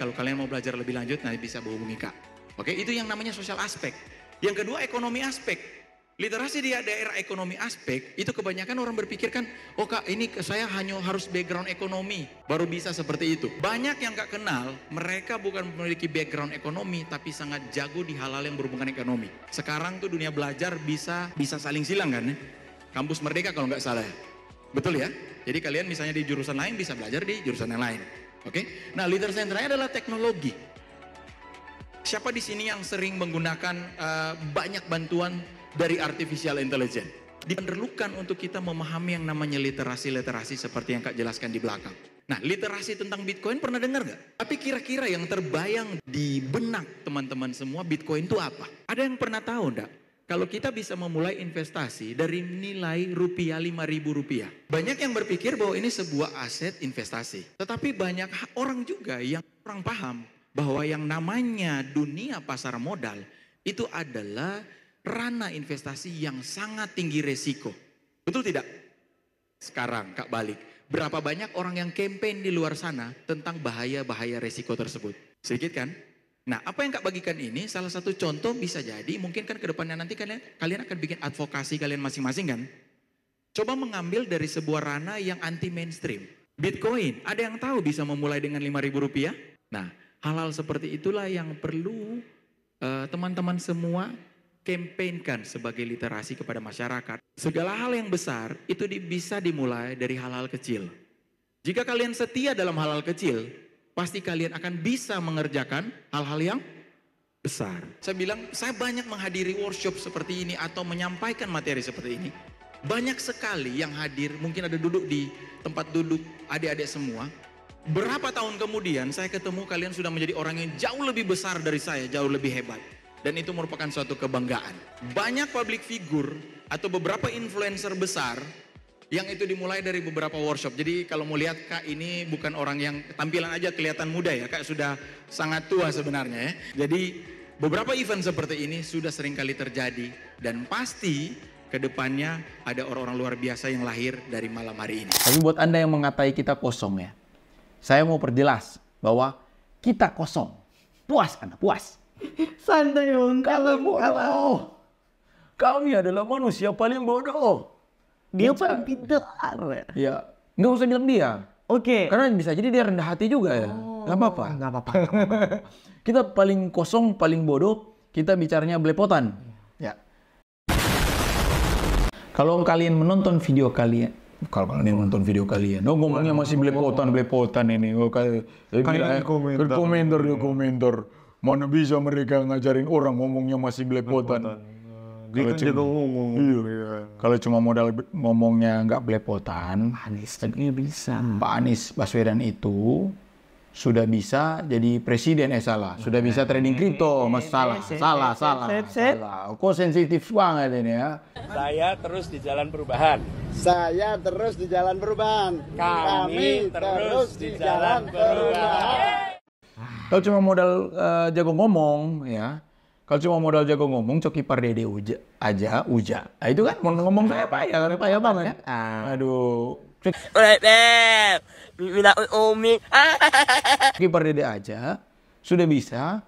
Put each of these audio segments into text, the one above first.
Kalau kalian mau belajar lebih lanjut, nanti bisa hubungi Kak. Oke, itu yang namanya sosial aspek. Yang kedua, ekonomi aspek. Literasi di daerah ekonomi aspek, itu kebanyakan orang berpikir kan, oh Kak, ini saya hanya harus background ekonomi, baru bisa seperti itu. Banyak yang Kak kenal, mereka bukan memiliki background ekonomi, tapi sangat jago di hal-hal yang berhubungan ekonomi. Sekarang tuh dunia belajar bisa saling silang kan ya. Kampus Merdeka kalau nggak salah ya. Betul ya? Jadi kalian misalnya di jurusan lain bisa belajar di jurusan yang lain. Oke? Nah, literasi yang terakhir adalah teknologi. Siapa di sini yang sering menggunakan banyak bantuan dari artificial intelligence? Diperlukan untuk kita memahami yang namanya literasi-literasi seperti yang Kak jelaskan di belakang. Nah, literasi tentang Bitcoin pernah dengar nggak? Tapi kira-kira yang terbayang di benak teman-teman semua, Bitcoin itu apa? Ada yang pernah tahu nggak? Kalau kita bisa memulai investasi dari nilai rupiah 5.000 rupiah. Banyak yang berpikir bahwa ini sebuah aset investasi. Tetapi banyak orang juga yang kurang paham bahwa yang namanya dunia pasar modal itu adalah ranah investasi yang sangat tinggi resiko. Betul tidak? Sekarang Kak balik. Berapa banyak orang yang campaign di luar sana tentang bahaya-bahaya resiko tersebut? Sedikit kan? Nah, apa yang Kak bagikan ini salah satu contoh bisa jadi mungkin kan ke depannya nanti kalian akan bikin advokasi kalian masing-masing kan? Coba mengambil dari sebuah ranah yang anti mainstream. Bitcoin, ada yang tahu bisa memulai dengan 5.000 rupiah? Nah, hal-hal seperti itulah yang perlu teman-teman semua campaignkan sebagai literasi kepada masyarakat. Segala hal yang besar itu bisa dimulai dari hal-hal kecil. Jika kalian setia dalam hal-hal kecil, pasti kalian akan bisa mengerjakan hal-hal yang besar. Saya bilang, saya banyak menghadiri workshop seperti ini atau menyampaikan materi seperti ini. Banyak sekali yang hadir, mungkin ada duduk di tempat duduk adik-adik semua. Berapa tahun kemudian saya ketemu kalian sudah menjadi orang yang jauh lebih besar dari saya, jauh lebih hebat. Dan itu merupakan suatu kebanggaan. Banyak public figure atau beberapa influencer besar yang itu dimulai dari beberapa workshop. Jadi kalau mau lihat Kak ini bukan orang yang tampilan aja kelihatan muda ya. Kak sudah sangat tua sebenarnya ya. Jadi beberapa event seperti ini sudah sering kali terjadi. Dan pasti kedepannya ada orang-orang luar biasa yang lahir dari malam hari ini. Tapi buat Anda yang mengatai kita kosong ya. Saya mau perjelas bahwa kita kosong. Puas Anda, puas. Santai Bang, Kalau kami adalah manusia paling bodoh. dia paling pintar. Ya, nggak usah bilang dia. Oke. Karena bisa jadi dia rendah hati juga ya. Nggak apa-apa. Nggak apa-apa. Kita paling kosong, paling bodoh. Kita bicaranya belepotan. Ya. Kalau kalian menonton video kalian, ngomongnya masih belepotan ini. Kayak komentar. Mana bisa mereka ngajarin orang ngomongnya masih belepotan. Dia kan juga ngomong. Iya. Kalau cuma modal ngomongnya nggak belepotan, Anies juga bisa. Pak Anies Baswedan itu sudah bisa jadi presiden, sudah bisa trading kripto, salah. Kok sensitif banget ini ya. Saya terus di jalan perubahan. Saya terus di jalan perubahan. Kami terus di jalan perubahan. Kalau cuma modal jago ngomong ya. Kalau cuma modal jago ngomong, Coki Pardede Uja. Nah, itu kan ngomong saya payah banget. Aduh. Coki Pardede aja sudah bisa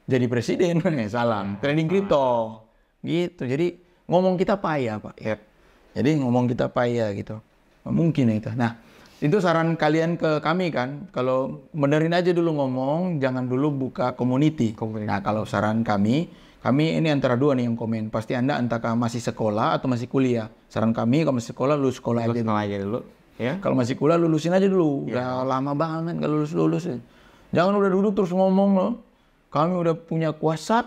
jadi presiden. Salam. Trading kripto. Gitu. Jadi ngomong kita payah, Pak. Ya. Jadi ngomong kita payah gitu. Mungkin itu. Nah, itu saran kalian ke kami kan. Kalau benerin aja dulu ngomong, jangan dulu buka community. Nah, kalau saran kami ini antara dua nih yang komen. Pasti Anda entah masih sekolah atau masih kuliah. Saran kami kalau masih sekolah, lulus sekolah aja dulu. Ya, kalau masih kuliah lulusin aja dulu. Udah lama banget kalau lulus. Jangan udah duduk terus ngomong loh. Kami udah punya kuasa.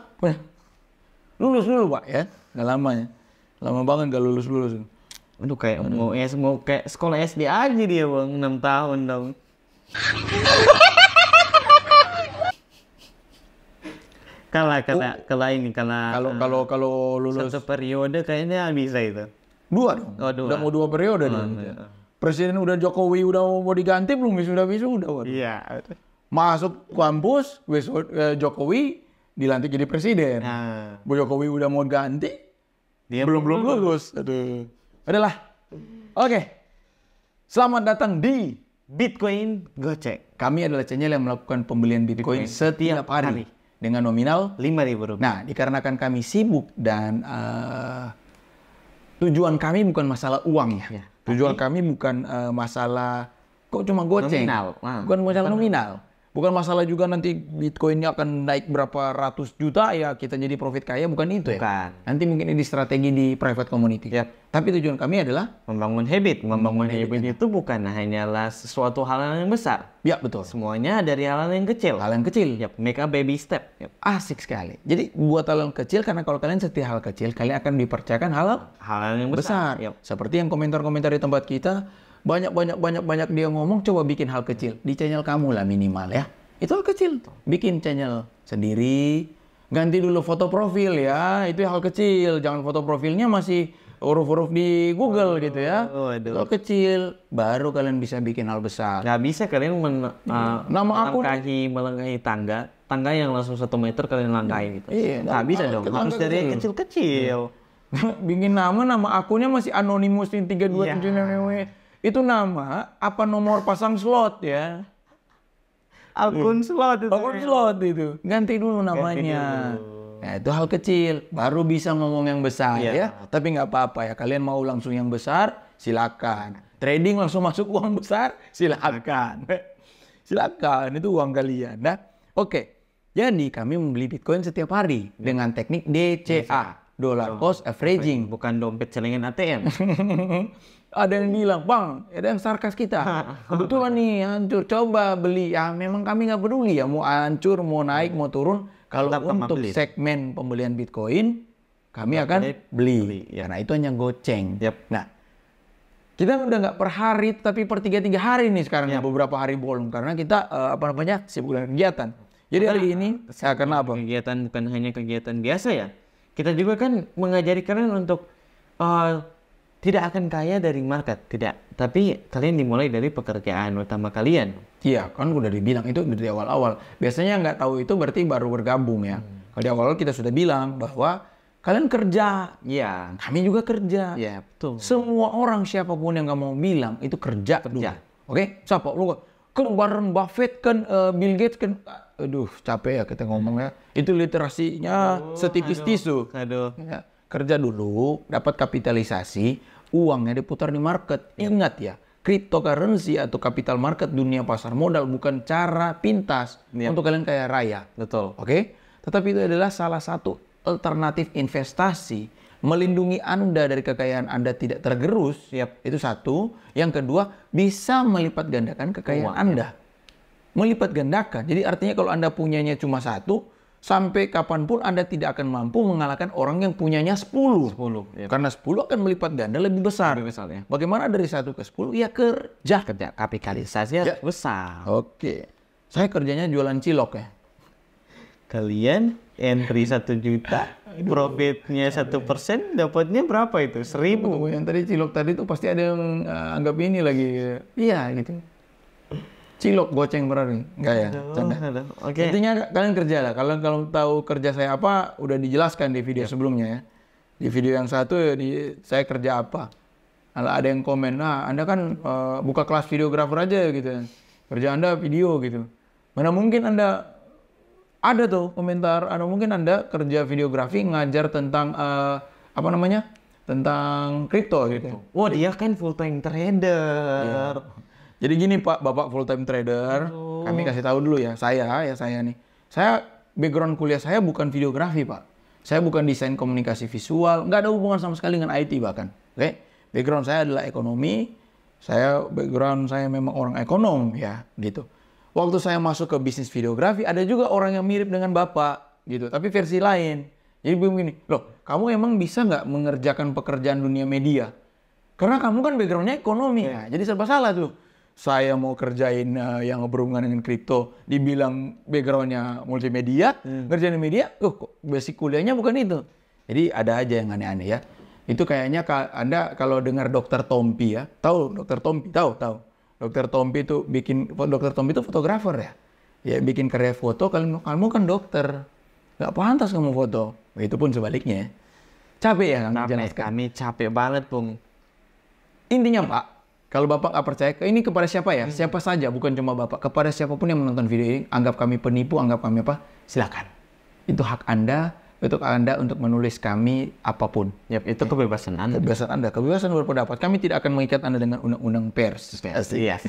Lulus dulu, Pak ya. Nggak lamanya. Lama banget gak lulus. Aduh kayak mau kayak sekolah SD aja dia Bang, 6 tahun dong. Kalau lulus satu periode kayaknya bisa itu. Dua dong. Oh, dua. Udah mau 2 periode dong. Presiden udah Jokowi udah mau diganti belum? Sudah. Iya. Masuk kampus, Jokowi dilantik jadi presiden. Nah. Jokowi udah mau ganti, Dia belum lulus. Aduh. Adalah. Oke. Selamat datang di Bitcoin goceng. Kami adalah channel yang melakukan pembelian Bitcoin setiap hari dengan nominal Rp5.000. Nah, dikarenakan kami sibuk dan tujuan kami bukan masalah uang ya. Tujuan kami bukan masalah kok cuma goceng. Nominal. Bukan masalah nominal. Bukan masalah juga nanti Bitcoinnya akan naik berapa ratus juta ya kita jadi profit kaya, bukan itu ya. Bukan. Nanti mungkin ini strategi di private community. Tapi tujuan kami adalah Membangun habit. Membangun habit itu bukan hanyalah sesuatu hal yang besar. ya betul. Semuanya dari hal yang kecil. Hal yang kecil. Make a baby step. Asik sekali. Jadi buat hal yang kecil karena kalau kalian setia hal kecil, kalian akan dipercayakan hal Hal yang besar. besar. Seperti yang komentar-komentar di tempat kita, banyak dia ngomong, coba bikin hal kecil di channel kamu lah minimal ya. Itu hal kecil. Bikin channel sendiri, ganti dulu foto profil ya, itu hal kecil. Jangan foto profilnya masih huruf-huruf di Google gitu ya. Hal kecil, baru kalian bisa bikin hal besar. Nggak bisa kalian Nama aku melangkahi tangga yang langsung 1 meter kalian langkahi gitu. Iya, nggak bisa dong. Harus dari yang kecil-kecil. bikin nama akunnya masih anonimus 3279. Itu nama apa nomor pasang slot ya. Akun slot itu. Akun slot itu. Ganti dulu namanya. Nah, itu hal kecil. Baru bisa ngomong yang besar ya. Tapi nggak apa-apa ya. Kalian mau langsung yang besar, silakan. Trading langsung masuk uang besar, silakan. Silakan, itu uang kalian. Nah, oke. Jadi kami membeli Bitcoin setiap hari dengan teknik DCA. Dollar cost averaging. Bukan dompet celengan ATM. Ada yang bilang, Bang, ada yang sarkas kita. Kebetulan nih, hancur. Coba beli. Ya memang kami nggak peduli ya. Mau hancur, mau naik, mau turun. Kalau untuk segmen pembelian Bitcoin, kami akan beli. Karena itu hanya goceng. Nah, kita udah nggak per hari, tapi per 3 hari nih sekarang. Beberapa hari bolong. Karena kita, sibuk dengan kegiatan. Jadi hari ini, kenapa? Kegiatan bukan hanya kegiatan biasa ya. Kita juga kan mengajari kalian untuk tidak akan kaya dari market, tidak. Tapi kalian dimulai dari pekerjaan utama kalian. Iya, kan udah dibilang itu dari awal-awal. Biasanya nggak tahu itu berarti baru bergabung ya. Kalau di awal kita sudah bilang bahwa kalian kerja. Iya. Kami juga kerja. Iya, betul. Semua orang siapapun yang nggak mau bilang itu kerja. Oke? Siapa? Lu kan Warren Buffett kan, Bill Gates kan. Aduh, capek ya kita ngomong ya. Itu literasinya setipis tisu. Ya, kerja dulu, dapat kapitalisasi. Uangnya diputar di market. Ingat ya, cryptocurrency atau capital market dunia pasar modal bukan cara pintas untuk kalian kaya raya. Betul. Oke? Tetapi itu adalah salah satu alternatif investasi melindungi Anda dari kekayaan Anda tidak tergerus. Itu satu. Yang kedua, bisa melipat gandakan kekayaan Anda. Melipat gandakan. Jadi artinya kalau Anda punyanya cuma 1, sampai kapanpun Anda tidak akan mampu mengalahkan orang yang punyanya 10. Karena 10 akan melipat ganda lebih besar. Bagaimana dari 1 ke 10? Ya kerja. Kapitalisasinya besar. Oke. Saya kerjanya jualan cilok ya. Kalian entry 1 juta, profitnya 1%, dapatnya berapa itu? 1.000. Yang tadi cilok tadi tuh pasti ada yang anggap ini lagi. Iya gitu. Cilok goceng berarti. Enggak ya? Canda. Intinya kalian kerja lah. Kalau tahu kerja saya apa, udah dijelaskan di video sebelumnya ya. Di video yang satu saya kerja apa. Kalau ada yang komen, nah Anda kan buka kelas videografer aja gitu ya. Kerja Anda video gitu. Mana mungkin Anda ada tuh komentar, mungkin Anda kerja videografi ngajar tentang tentang kripto gitu. Wah, dia kan full time trader. Jadi gini Pak, Bapak full time trader, kami kasih tahu dulu ya, saya nih. Saya background kuliah saya bukan videografi Pak. Saya bukan desain komunikasi visual, nggak ada hubungan sama sekali dengan IT bahkan. Oke? Background saya adalah ekonomi, background saya memang orang ekonom ya, gitu. Waktu saya masuk ke bisnis videografi, ada juga orang yang mirip dengan Bapak, gitu. Tapi versi lain. Jadi begini, loh, kamu emang bisa nggak mengerjakan pekerjaan dunia media? Karena kamu kan backgroundnya ekonomi, ya. Jadi serba salah tuh. Saya mau kerjain yang berhubungan dengan kripto, dibilang backgroundnya multimedia, ngerjain media, kok basic kuliahnya bukan itu. Jadi ada aja yang aneh-aneh ya. Itu kayaknya Anda kalau dengar Dr. Tompi ya, tahu Dr. Tompi? Tahu. Dr. Tompi itu fotografer ya. Ya bikin karya foto, kamu kan dokter. Nggak pantas kamu foto. Itu pun sebaliknya. Capek ya Kami capek banget, Bung. Intinya Pak, Kalau Bapak nggak percaya, ini kepada siapa ya? Siapa saja, bukan cuma Bapak. Kepada siapapun yang menonton video ini, anggap kami penipu, anggap kami apa? Silakan. Itu hak Anda, untuk menulis kami apapun. Yap, itu kebebasan Anda. Kebebasan Anda, kebebasan berpendapat. Kami tidak akan mengikat Anda dengan undang-undang pers. Iya,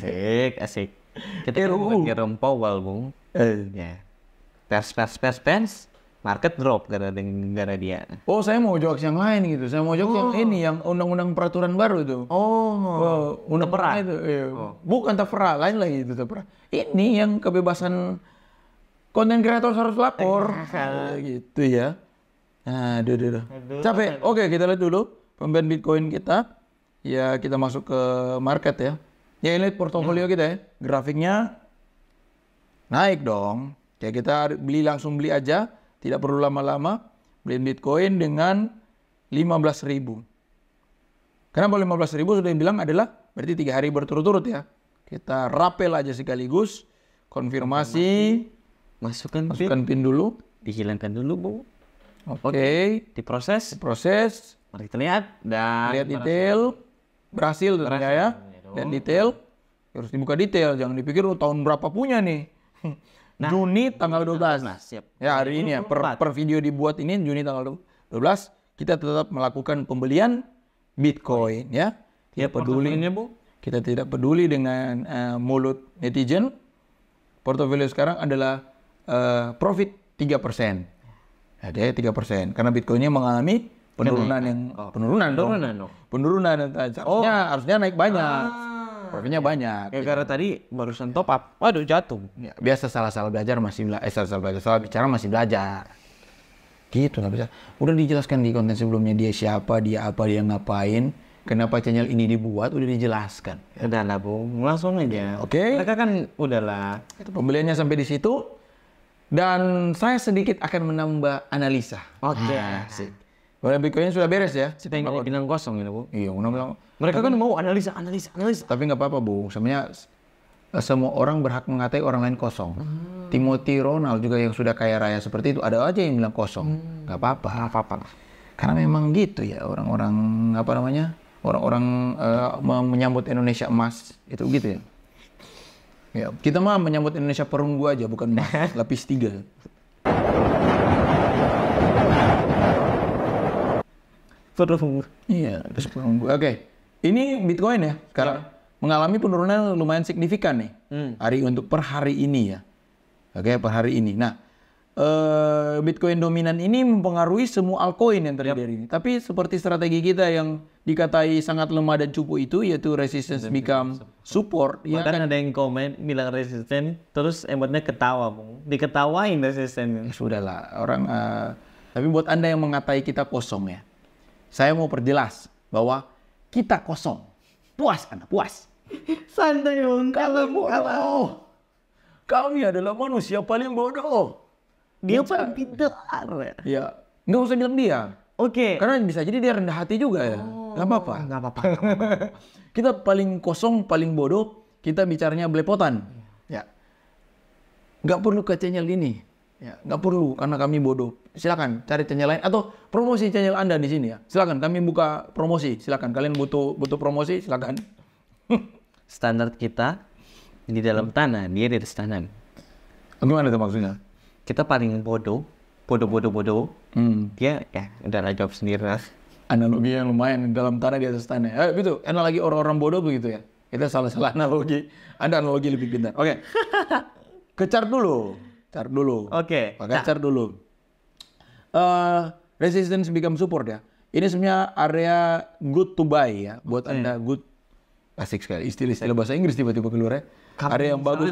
asik. Kita kan bagi rempau, Bung. Ya. Pers. Market drop gara-gara dia. Oh, saya mau jokes yang lain gitu. Saya mau jokes yang ini, yang undang-undang peraturan baru itu. Undang Tapera. itu. Iya. Bukan Tapera, lain lagi itu Tapera. Ini yang kebebasan konten kreator harus lapor. Gitu ya. Nah, aduh. Capek. Oke, kita lihat dulu pembelian Bitcoin kita. Ya, kita masuk ke market ya. Ya, ini lihat portofolio kita ya. Grafiknya naik dong. Ya, kita langsung beli aja. Tidak perlu lama-lama, beli Bitcoin dengan 15.000. Kenapa 15.000 sudah bilang adalah berarti 3 hari berturut-turut ya. Kita rapel aja sekaligus, konfirmasi, masukkan PIN dulu, dihilangkan dulu, Bu. Oke. Diproses. Mari kita lihat dan lihat detail, berhasil tentunya ya. Lihat detail, harus dibuka detail, jangan dipikir tahun berapa punya nih. Nah, Juni tanggal 12. Siap. Ya, hari ini ya, per video dibuat ini Juni tanggal 12, kita tetap melakukan pembelian Bitcoin ya. Tidak peduli, Bu. kita tidak peduli dengan mulut netizen. Portofolio sekarang adalah profit 3%. Ada 3%. Karena Bitcoinnya mengalami penurunan yang penurunan. Harusnya naik banyak. Profitnya banyak. Gara-gara tadi barusan top up, waduh jatuh. Ya, biasa salah bicara salah bicara masih belajar. Gitu nggak bisa. Udah dijelaskan di konten sebelumnya dia siapa, dia apa, dia ngapain, kenapa channel ini dibuat, udah dijelaskan. Udah lah, Bu, langsung aja. Oke. Mereka kan udahlah. Pembeliannya sampai di situ dan saya sedikit akan menambah analisa. Oke. Sih. Kalau Bitcoin sudah beres ya. Kita yang bilang kosong ini, Bu. Iya, bilang. Mereka kan mau analisa. Tapi nggak apa-apa, Bu. Sebenarnya semua orang berhak mengatai orang lain kosong. Timothy Ronald juga yang sudah kaya raya seperti itu, ada aja yang bilang kosong. Nggak apa-apa. Karena memang gitu ya orang-orang menyambut Indonesia emas itu gitu ya. Ya, kita mah menyambut Indonesia perunggu aja, bukan emas lapis 3. Iya, terus perunggu. Oke. Ini Bitcoin ya, sekarang mengalami penurunan lumayan signifikan nih. Per hari ini ya. Oke, per hari ini. Nah, Bitcoin dominan ini mempengaruhi semua altcoin yang terjadi hari ini. Tapi seperti strategi kita yang dikatai sangat lemah dan cupu itu, yaitu resistance become support. Ya kan ada yang komen bilang resisten, terus emotnya ketawa, Bung. Diketawain resisten. Sudahlah, orang. Tapi buat Anda yang mengatai kita kosong ya, saya mau perjelas bahwa kita kosong. Puas Anda, puas. Santai, Bung. Kalau kami adalah manusia paling bodoh. Dia paling pintar. Ya, nggak usah bilang dia. Oke. Karena bisa jadi dia rendah hati juga ya. Nggak apa-apa. Kita paling kosong, paling bodoh. Kita bicaranya belepotan. Ya. Nggak perlu ke channel ini. Ya, nggak perlu karena kami bodoh. Silakan cari channel lain atau promosi channel Anda di sini ya. Silakan kami buka promosi. Silakan kalian butuh promosi, silakan. Standar kita di dalam tanah, dia di atas tanah. Gimana itu maksudnya? Kita paling bodoh. Dia ya udah jawab sendiri lah. Analogi yang lumayan dalam tanah di atas tanah. Gitu. Analogi orang-orang bodoh begitu ya. Kita salah analogi. Anda analogi lebih pintar. Oke. Ke chart dulu. Oke. Pakai chart dulu. Resistance become support ya. Ini sebenarnya area good to buy ya. Buat Anda good. Asik sekali. Istilah bahasa Inggris tiba-tiba keluar ya. Area yang bagus.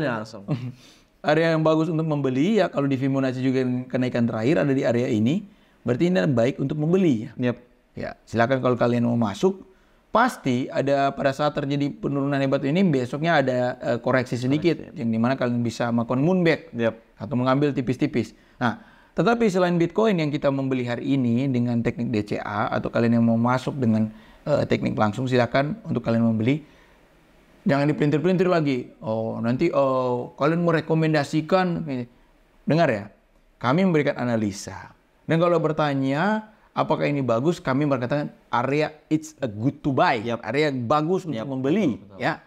Area yang bagus untuk membeli ya. Kalau di Fibonacci juga kenaikan terakhir ada di area ini. Berarti ini baik untuk membeli ya. Ya, silakan kalau kalian mau masuk. Pasti ada pada saat terjadi penurunan hebat ini besoknya ada koreksi sedikit yang dimana kalian bisa melakukan moonback atau mengambil tipis-tipis. Nah, tetapi selain Bitcoin yang kita membeli hari ini dengan teknik DCA atau kalian yang mau masuk dengan teknik langsung silakan untuk kalian membeli. Jangan dipelintir-pelintir lagi. Nanti kalian merekomendasikan dengar ya. Kami memberikan analisa. Dan kalau bertanya apakah ini bagus? Kami berkatakan area it's a good to buy. Area yang bagus untuk membeli. Betul. Ya.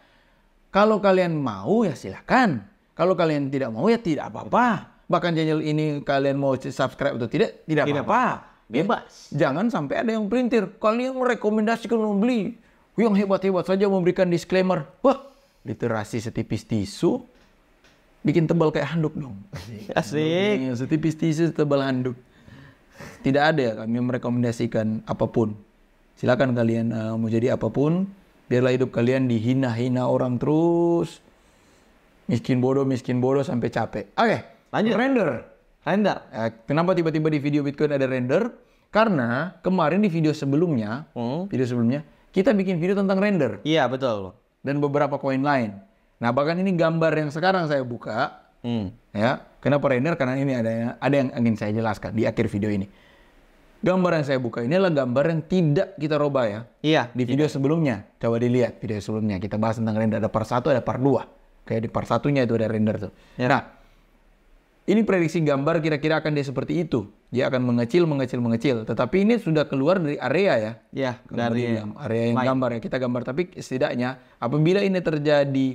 Kalau kalian mau ya silakan. Kalau kalian tidak mau ya tidak apa-apa. Bahkan channel ini kalian mau subscribe atau tidak apa-apa. Bebas. Jangan sampai ada yang pelintir. Kalian merekomendasikan membeli. Yang hebat-hebat saja memberikan disclaimer. Wah, literasi setipis tisu. Bikin tebal kayak handuk dong. Asik. Iya, setipis tisu tebal handuk. Tidak ada ya kami merekomendasikan apapun. Silakan kalian mau jadi apapun. Biarlah hidup kalian dihina-hina orang terus. Miskin bodoh sampai capek. Oke, Lanjut. Render. Kenapa tiba-tiba di video Bitcoin ada render? Karena kemarin di video sebelumnya, kita bikin video tentang render Iya, betul. dan beberapa koin lain. Nah, bahkan ini gambar yang sekarang saya buka. Ya, kenapa render? Karena ini ada yang ingin saya jelaskan di akhir video ini. Gambar yang saya buka ini adalah gambar yang tidak kita robah ya. Iya. Di video sebelumnya, coba dilihat video sebelumnya. Kita bahas tentang render, ada part 1, ada part 2. Kayak di part 1-nya itu ada render tuh. Ya. Nah, ini prediksi gambar kira-kira akan dia seperti itu. Dia akan mengecil. Tetapi ini sudah keluar dari area ya. Iya, Kalau dari dibilang, area yang gambar ya. Kita gambar. Tapi setidaknya apabila ini terjadi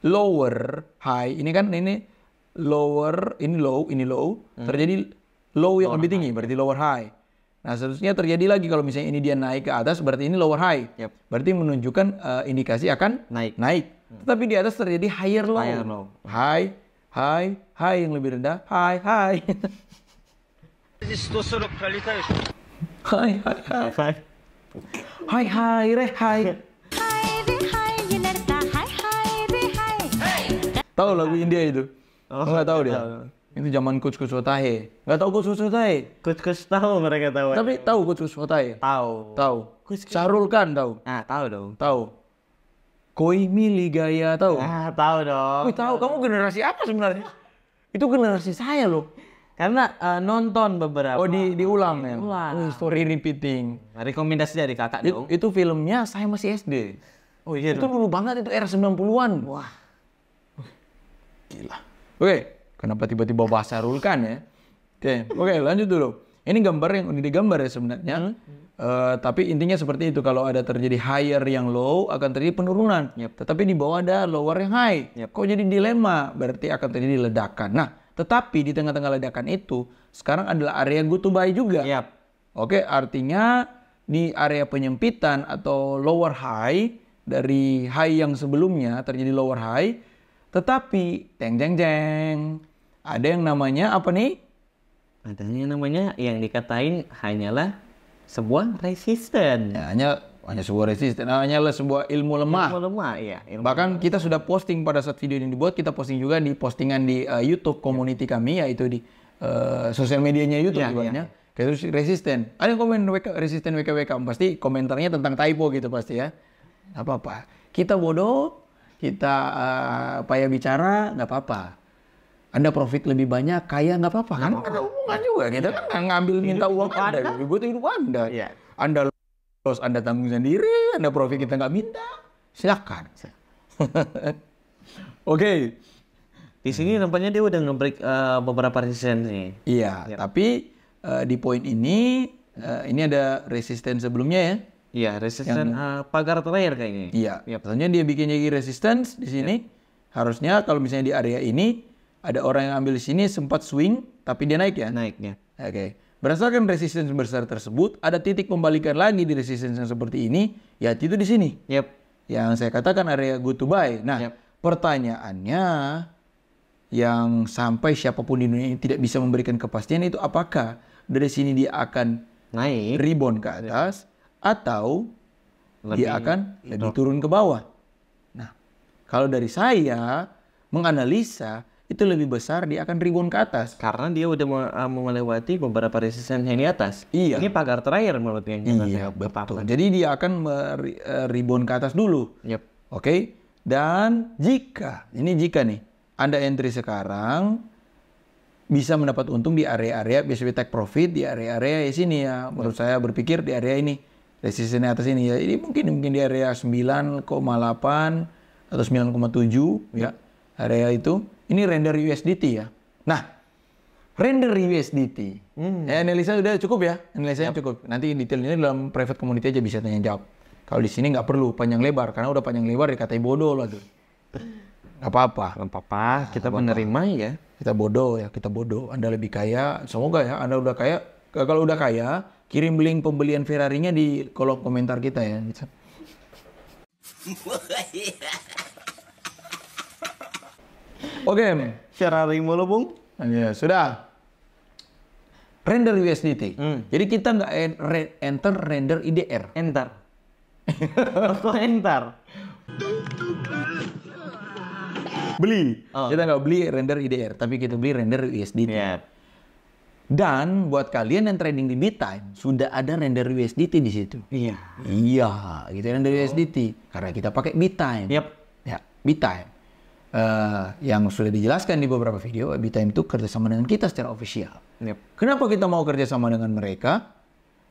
lower, high. Ini kan ini lower, ini low. Terjadi low yang lebih tinggi. Berarti lower high. Nah, seterusnya terjadi lagi kalau misalnya ini dia naik ke atas. Berarti ini lower high. Yep. Berarti menunjukkan indikasi akan naik. Tetapi di atas terjadi higher low. High yang lebih rendah. High. High. Tahu lagu India itu? Nggak tahu dia. Itu zaman Kuch Hotahe. Nggak tahu Kuch Hotahe. Kus tahu mereka tahu. Tapi tahu Kuch Hotahe? Tahu. Syahrul Khan tahu? Ah, tahu dong. Tahu. Koi Mili Gaya tahu? Ah, tahu dong. Wih, tahu. Kamu generasi apa sebenarnya? Itu generasi saya loh. Karena nonton beberapa. Oh, diulang ya? Ulang. Story repeating. Rekomendasi dari kakak dong. Itu filmnya saya masih SD. Oh iya Itu dulu banget, itu era 90-an. Wah. Gila. Oke, kenapa tiba-tiba bahas Syahrul Khan ya? Oke, lanjut dulu. Ini gambar yang udah digambar ya sebenarnya. Tapi intinya seperti itu. Kalau ada terjadi higher yang low, akan terjadi penurunan. Tetapi di bawah ada lower yang high. Kok jadi dilema? Berarti akan terjadi ledakan. Nah, tetapi di tengah-tengah ledakan itu, sekarang adalah area good to buy juga. Oke, artinya di area penyempitan atau lower high, dari high yang sebelumnya terjadi lower high, tetapi ada yang namanya apa nih? Adanya namanya yang dikatain hanyalah sebuah resisten. Ya, hanya sebuah resisten, hanyalah sebuah ilmu lemah. Ilmu lemah, iya. Bahkan kita sudah posting pada saat video ini dibuat, kita posting juga di postingan di YouTube community kami, yaitu di sosial medianya YouTube ibaratnya. Kayak itu resisten. Ada yang komen resisten WKWK, pasti komentarnya tentang typo gitu pasti ya. Apa-apa. Kita bodoh, kita payah bicara, nggak apa-apa. Anda profit lebih banyak, kaya nggak apa-apa kan? Ada hubungan juga, kita kan ngambil minta uang Anda, buat hidup Anda. Anda loss, Anda tanggung sendiri, Anda profit kita nggak minta, silakan. Oke. Di sini nampaknya dia udah nge-break beberapa resistensi. Iya, tapi di poin ini ada resisten sebelumnya ya. Iya, resisten pagar terakhir kayaknya. Iya, maksudnya dia bikin lagi resistance di sini. Harusnya kalau misalnya di area ini ada orang yang ambil di sini sempat swing, tapi dia naik ya. Naiknya. Oke. Berdasarkan resistance besar tersebut, ada titik pembalikan lagi di resistance yang seperti ini, yaitu di sini. Yang saya katakan area good to buy. Nah, pertanyaannya yang sampai siapapun di dunia ini tidak bisa memberikan kepastian itu apakah dari sini dia akan naik, rebound ke atas, atau dia akan lebih turun ke bawah. Nah, kalau dari saya menganalisa itu lebih besar dia akan rebound ke atas. Karena dia udah melewati beberapa resisten yang di atas. Iya. Ini pagar terakhir menurut yang iya, betul. Jadi dia akan rebound ke atas dulu. Oke. Dan jika nih Anda entry sekarang bisa mendapat untung di area-area biasanya take profit di area-area di sini ya. Menurut saya berpikir di area ini resisten atas ini ya. Ini mungkin di area 9,8 atau 9,7 ya. Area itu. Ini render USDT ya. Nah, Render USDT. Analisa udah cukup ya, analisanya cukup. Nanti detailnya dalam private community aja bisa tanya jawab. Kalau di sini nggak perlu panjang lebar, karena udah panjang lebar dikatain bodoh lah tuh. Nggak apa-apa. Nggak apa-apa, kita menerima ya. Kita bodoh ya, kita bodoh. Anda lebih kaya, semoga ya Anda udah kaya. Kalau udah kaya, kirim link pembelian Ferrari-nya di kolom komentar kita ya. Oke, Ferrari mulu, Bung. ya sudah. Render USDT. Jadi kita nggak enter render IDR. Enter. Kok enter? Beli. Oh. Kita nggak beli render IDR, tapi kita beli render USDT. Ya. Dan buat kalian yang trading di Bittime, sudah ada render USDT di situ. Iya. Iya, gitu render USDT. Karena kita pakai Bittime. Yap. Ya, Bittime. Yang sudah dijelaskan di beberapa video, Bittime itu kerjasama dengan kita secara official. Yap. Kenapa kita mau kerjasama dengan mereka?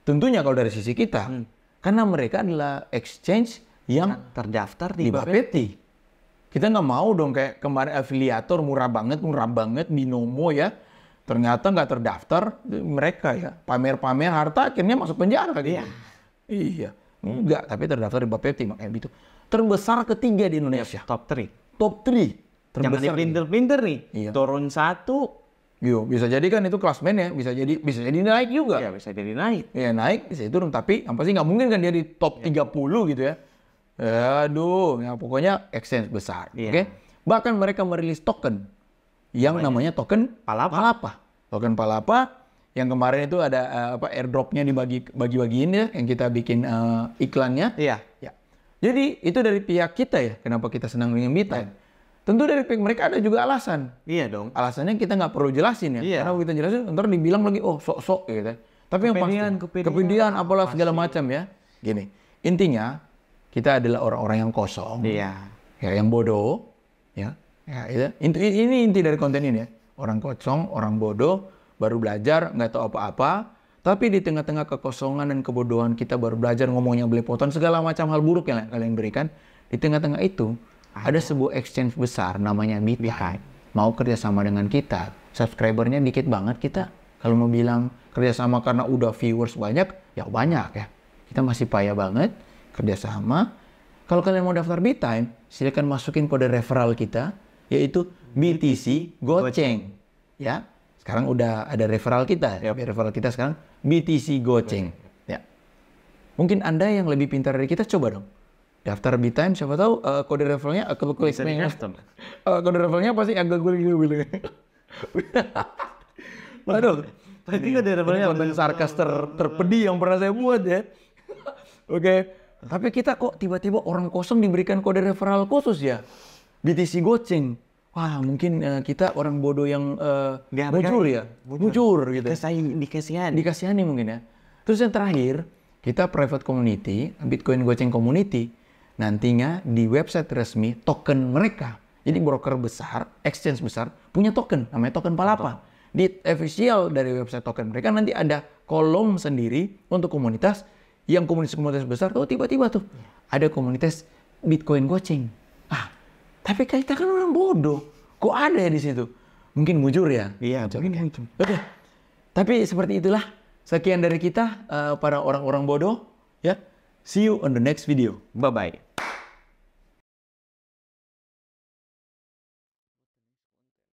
Tentunya kalau dari sisi kita, karena mereka adalah exchange yang Terdaftar di Bapepti. Kita nggak mau dong kayak kemarin afiliator murah banget, Binomo ya. Ternyata nggak terdaftar mereka ya. Pamer-pamer harta akhirnya masuk penjara gitu. Iya. Iya. Enggak, tapi terdaftar di Bapepti makanya itu. Terbesar ketiga di Indonesia. Top 3. Top 3. Jangan Terbesar. dipinter-pinter nih. Iya. Turun 1. Yo, bisa jadi kan itu klasmen ya, bisa jadi naik juga. Ya bisa jadi naik. Ya naik, bisa turun, tapi yang pasti nggak mungkin kan dia di top 30 gitu ya. Aduh, ya pokoknya exchange besar. Iya. Oke. Bahkan mereka merilis token yang namanya token Palapa. Token Palapa yang kemarin itu ada airdropnya dibagi-bagiin ya, yang kita bikin iklannya. Iya. Ya. Jadi itu dari pihak kita ya, kenapa kita senang dengan Bittime. Tentu dari pihak mereka ada juga alasan. Iya dong. Alasannya kita nggak perlu jelasin ya. Iya. Karena kalau kita jelasin, ntar dibilang lagi, oh sok-sok gitu. Tapi yang pasti, Kepedean, kepedean apalah segala macam ya. Gini, intinya kita adalah orang-orang yang kosong. Iya. Ya, yang bodoh. Ya, itu. Ini inti dari konten ini ya. Orang kosong, orang bodoh, baru belajar, nggak tahu apa-apa. Tapi di tengah-tengah kekosongan dan kebodohan kita baru belajar ngomongnya belepotan, segala macam hal buruk yang kalian berikan. Di tengah-tengah itu, ada sebuah exchange besar namanya Bittime. Mau kerjasama dengan kita, subscribernya dikit banget kita. Kalau mau bilang kerjasama karena udah viewers banyak, ya banyak ya. Kita masih payah banget kerjasama. Kalau kalian mau daftar Bittime, silakan masukin kode referral kita, yaitu BTC Goceng. Ya, sekarang udah ada referral kita. Ya, referral kita sekarang BTC Goceng. Ya, mungkin Anda yang lebih pintar dari kita, coba dong. Daftar Bittime, siapa tahu kode referralnya Bisa di custom. kode referralnya pasti agak guling-guling. Waduh, Tadi kode referralnya konten sarkas terpedih yang pernah saya buat ya. Oke, tapi kita kok tiba-tiba orang kosong diberikan kode referral khusus ya? BTC Goceng. Wah, mungkin kita orang bodoh yang mujur ya, mujur gitu. Dikasihani mungkin ya. Terus yang terakhir, kita private community, Bitcoin Goceng community. Nantinya di website resmi token mereka. Jadi broker besar, exchange besar, punya token, namanya token Palapa. Di official dari website token mereka nanti ada kolom sendiri untuk komunitas. Yang komunitas besar tuh tiba-tiba tuh ada komunitas Bitcoin Goceng. Tapi kita kan orang bodoh. Kok ada ya di situ? Mungkin mujur ya? Iya, mungkin mujur. Oke. Tapi seperti itulah. Sekian dari kita para orang-orang bodoh. Ya. See you on the next video. Bye-bye.